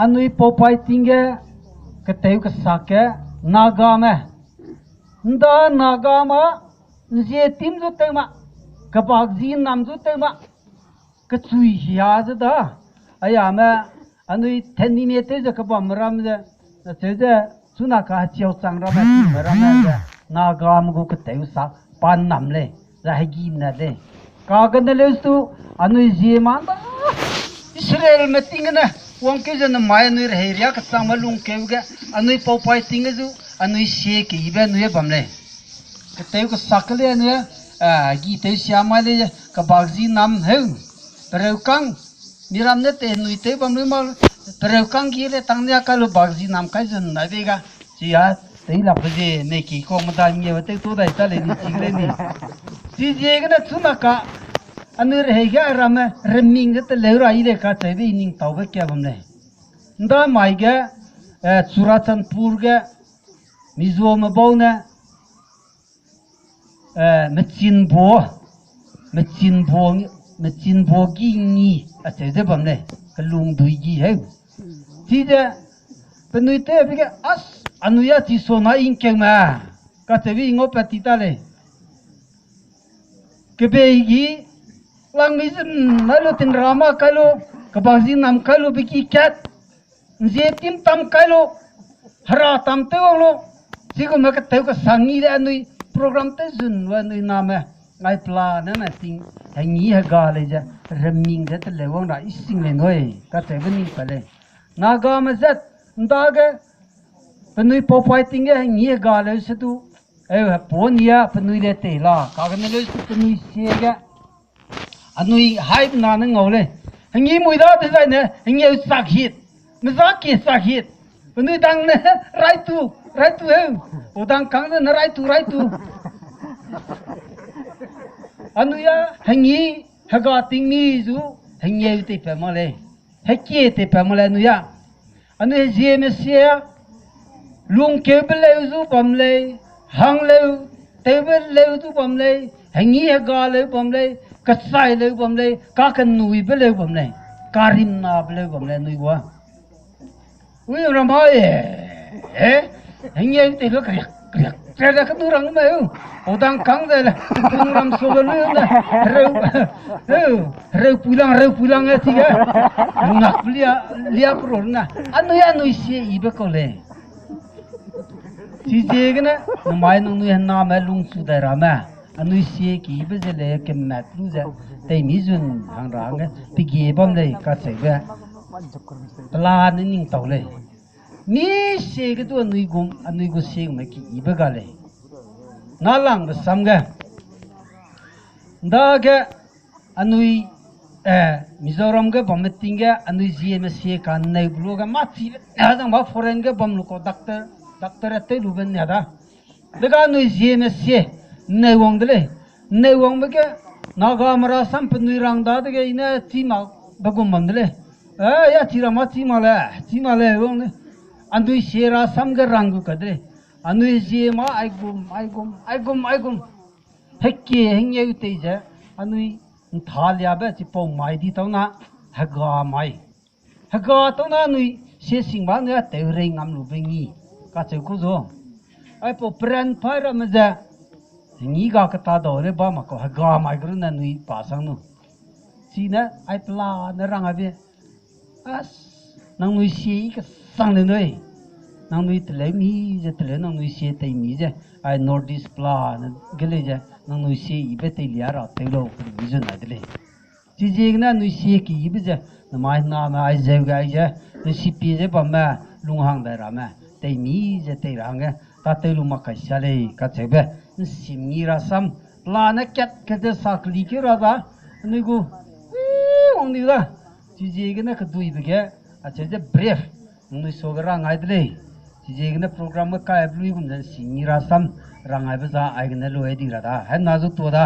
anui popai tingge keteu kesake naga me nda naga ma nje tim zu tema kabag zin nam zu tema kecui hiya da ayama anui teni mete je kabam ram je je suna ka chiao chang ram ram naga mu keteu sa pan nam le ra hagi na le ka gan le su anui je ma Israel meeting na wong ke jana mai nui reheria ka samalung keuga anui popai tingeju anui she ke ibe nui bamle ke teu ka sakle anu gi te syamale ka bagzi nam heu pereukang miram ne te nui te bamle mal pereukang gi le tangnya ka lu bagzi nam kai jan na vega sia tei la pje ne ki ko mata nge te to dai ta le ni chigre ni si je ga na sunaka anu rehegia rame reming te leura ile ka tebe ning tawbe kya bamle nda maiga Churachandpur ga Mizo mabona mechin bo gi ni atede bamle kalung dui gi he tide penuite bige as anuya ti sona inkema ka tebe ingo patitale kebegi lang mizin nalo tin rama kalo kabagzi nam kalo biki kat njetim tam kalo hara tam te lo sigo ma ka te ka sangi le anui program te zun wa nui nama ngai plan na ting hangi ha ga le ja reming de te le wong da ising le noi ka te bani pale na ga ma zat ndaga penui po fighting ge hangi ga le se tu ponia penui le te la ka ga ne le su penui se ga anui hype na na ngole hangi muida te zai ne hangi sakit mezaki sakit penui dang ne right tu he udang kang ne right tu anuya hangi haga tingni zu hangi te pamale hakki te pamale anuya anu jmsia lung kebele zu pamle hangle tebel le zu pamle hangi haga le pamle katsai le pamle ka kan nui bele pamle karim na bele pamle nui wa ui ramai hangi te lo kriak kada ka durang ma udang kang de la ram solo na reu pulang tiga ngak lia pro na anu ya nu si ibe ko le si je na mai nu na ma lung su da rama anu si ki ibe je le ke mat lu ja te mi jun hang rang pi ge bam le ka se ga plan ni tau le ni se ga tu anui go se ma ki ibe ga le na lang ba sam ga nda ga anui Mizoram ga bam ting ga anui gm se ka nei blu ga ma chi na dang ba foreign ga bam lu ko doctor te lu ben ya da ga anui gm se nei wong de le nei wong ba ga na ga mara sam penui rang da de ga ina chi ma ba gum bam de le ya chi ra ma chi ma le wong ne anui sera sam ga rang gu ka de anui gm ai gum hekki hengye te ja anui thalya ba chi po mai di tau na haga tau na nui se sing ba ne te re ngam lu bengi ka che ku zo ai po pran phai ra ma ja ngi ga ka ta do le ba ma ko haga mai gru na nui pa sang nu chi na ai pla na rang a be as nang nui si ka sang le noi nang nui tle mi je tle nang nui si te mi je ai notice plan gele je nang nui si ibe te lia ra te lo mi je na dele ji je na nui si ki ibe je na mai na ma ai je ga je ni si pi je ba ma lung hang da ra ma te mi je te rang ga ta te lu ma ka sha le ka che be sim ni ra sam plan ket ke de sa kli ki ra da ni gu ong ni da ji je na ka du ibe ge a che je brief nui so ga ra ngai dele je gna program ka blui gum jan singira sam rangai ba za ai gna lo edi ra da ha na zu to da